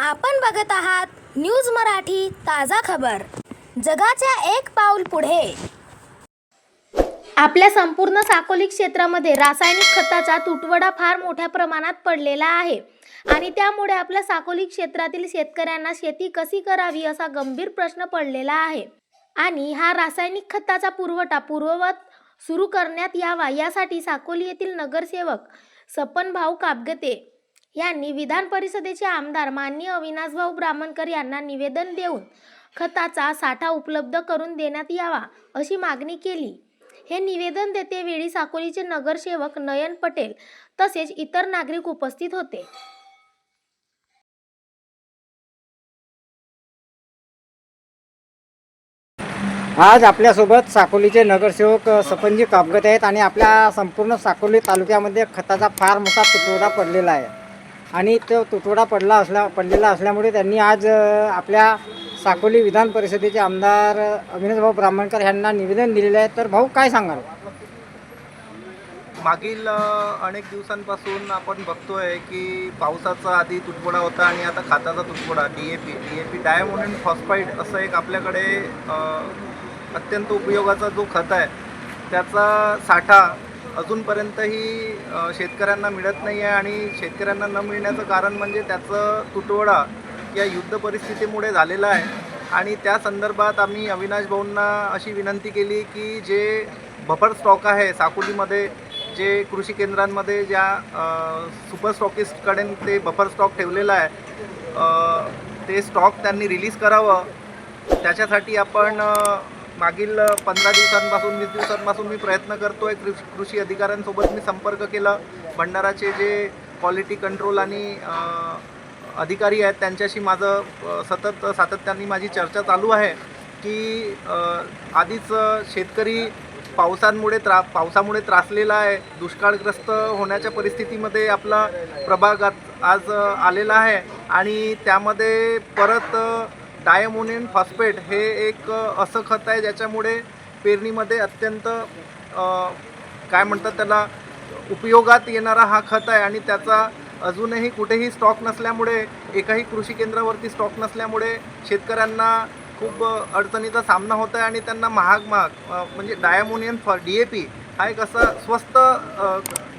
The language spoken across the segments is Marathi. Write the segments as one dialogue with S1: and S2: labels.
S1: आपण बघत आहात न्यूज मराठी ताजा खबर। जगाच्या एक पाऊल पुढे। आपल्या संपूर्ण साकोली क्षेत्रामध्ये रासायनिक खताचा तुटवडा फार मोठ्या प्रमाणात पडलेला आहे आणि त्यामुळे आपल्या साकोली क्षेत्रातील शेतकऱ्यांना शेती कशी करावी असा गंभीर प्रश्न पडलेला आहे आणि हा रासायनिक खताचा पुरवठा पूर्ववत सुरू करण्यात यावा यासाठी साकोली येथील नगरसेवक सपनभाऊ कापगते यांनी विधान परिषदेचे आमदार माननीय अविनाशभाऊ ब्राह्मणकर यांना निवेदन देऊन खताचा साठा उपलब्ध करून देण्यात यावा अशी मागणी केली। हे निवेदन देतेवेळी साकोलीचे नगरसेवक नयन पटेल तसेच इतर नागरिक उपस्थित होते।
S2: आज आपल्यासोबत साकोलीचे नगरसेवक सपनजी कापगते आहेत आणि आपल्या संपूर्ण साकोली तालुक्यामध्ये खताचा फार मोठा तुटवडा पडलेला आहे आणि तो तुटवडा पडलेला असल्यामुळे त्यांनी आज आपल्या साकोली विधान परिषदेचे आमदार अविनाशभाऊ ब्राह्मणकर यांना निवेदन दिलेले आहे। तर भाऊ काय सांगाल?
S3: मागील अनेक दिवसांपासून आपण बघतोय की पावसाचा आधी तुटवडा होता आणि आता खताचा तुटवडा डीएपी डायमोनियम फॉस्फाईड असं एक आपल्याकडे अत्यंत उपयोगाचा जो खत आहे त्याचा साठा अजूनपर्यंतही शेतकऱ्यांना मिळत नाही आहे आणि शेतकऱ्यांना न मिळण्याचं कारण म्हणजे त्याचं तुटवडा या युद्ध परिस्थितीमुळे झालेला आहे आणि त्या संदर्भात आम्ही अविनाश भाऊंना अशी विनंती केली की जे बफर स्टॉक आहे साकोलीमध्ये, जे कृषी केंद्रांमध्ये ज्या सुपर स्टॉकिस्टकडे ते बफर स्टॉक ठेवलेला आहे ते स्टॉक त्यांनी रिलीज करावं। त्याच्यासाठी आपण मागील 15 दिवसांपासून 20 दिवसांपासून मी प्रयत्न करतो आहे। कृषी अधिकाऱ्यांसोबत मी संपर्क केला, भंडाराचे जे क्वालिटी कंट्रोल आणि अधिकारी आहेत त्यांच्याशी माझं सातत्याने माझी चर्चा चालू आहे की आधीच शेतकरी पावसामुळे त्रासलेला आहे, दुष्काळग्रस्त होण्याच्या परिस्थितीमध्ये आपला प्रभाग आज आलेला आहे आणि त्यामध्ये परत डायमोनियम फॉस्फेट हे एक असं खत आहे ज्याच्यामुळे पेरणीमध्ये अत्यंत काय म्हणतात त्याला उपयोगात येणारा हा खत आहे आणि त्याचा अजूनही कुठेही स्टॉक नसल्यामुळे, एकाही कृषी केंद्रावरती स्टॉक नसल्यामुळे शेतकऱ्यांना खूप अडचणीचा सामना होत आहे आणि त्यांना महाग म्हणजे डायमोनियम डीएपी हा एक असं स्वस्त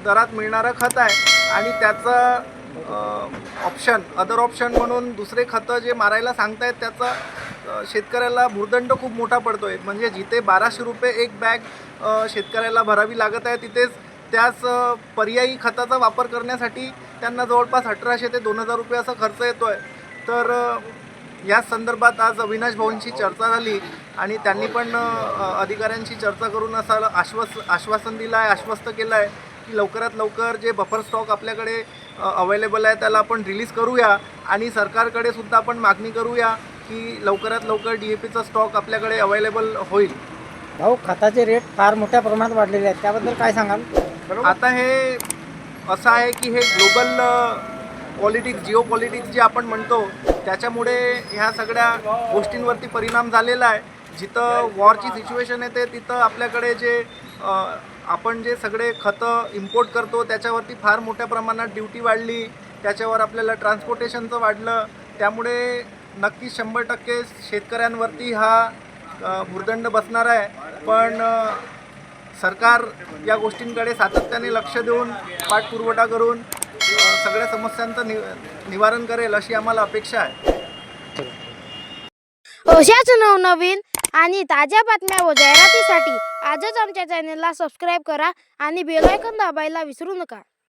S3: दरात मिळणारा खत आहे आणि त्याचा अदर ऑप्शन म्हणून दुसरे खतं जे मारायला सांगतायत त्याचा शेतकऱ्याला भुर्दंड खूप मोठा पडतो आहे। म्हणजे जिथे 1200 रुपये एक बॅग शेतकऱ्याला भरावी लागत आहे तिथेच त्याच पर्यायी खताचा वापर करण्यासाठी त्यांना जवळपास 1800 ते 2000 रुपये असा खर्च येतो आहे। तर या संदर्भात आज अविनाश भाऊंची चर्चा झाली आणि त्यांनी पण अधिकाऱ्यांशी चर्चा करून असं आश्वासन दिलं आहे, आश्वस्त केलं आहे की लवकरात लवकर जे बफर स्टॉक आपल्याकडे अवेलेबल आहे त्याला आपण रिलीज करूया आणि सरकारकडे सुद्धा आपण मागणी करूया की लवकरात लवकर डीएपीचा स्टॉक आपल्याकडे अवेलेबल होईल।
S2: भाऊ, खताचे रेट फार मोठ्या प्रमाणात वाढलेले आहेत, त्याबद्दल काय सांगाल?
S3: आता हे असं आहे की हे ग्लोबल जिओ पॉलिटिक्स जे आपण म्हणतो त्याच्यामुळे ह्या सगळ्या गोष्टींवरती परिणाम झालेला आहे। जिथं वॉरची सिच्युएशन येते तिथं आपल्याकडे जे आपण जे सगळे खतं इम्पोर्ट करतो त्याच्यावरती फार मोठ्या प्रमाणात ड्युटी वाढली, त्याच्यावर आपल्याला ट्रान्सपोर्टेशनचं वाढलं, त्यामुळे नक्कीच 100% शेतकऱ्यांवरती हा भुर्दंड बसणार आहे। पण सरकार या गोष्टींकडे सातत्याने लक्ष देऊन पाठपुरवठा करून सगळ्या समस्यांचं निवारण करेल अशी आम्हाला अपेक्षा आहे।
S4: अशाच नवनवीन आणि ताज्या बातम्या व जाहिरातीसाठी आजच आमच्या चॅनलला सबस्क्राईब करा आणि बेल आयकॉन दाबायला विसरू नका।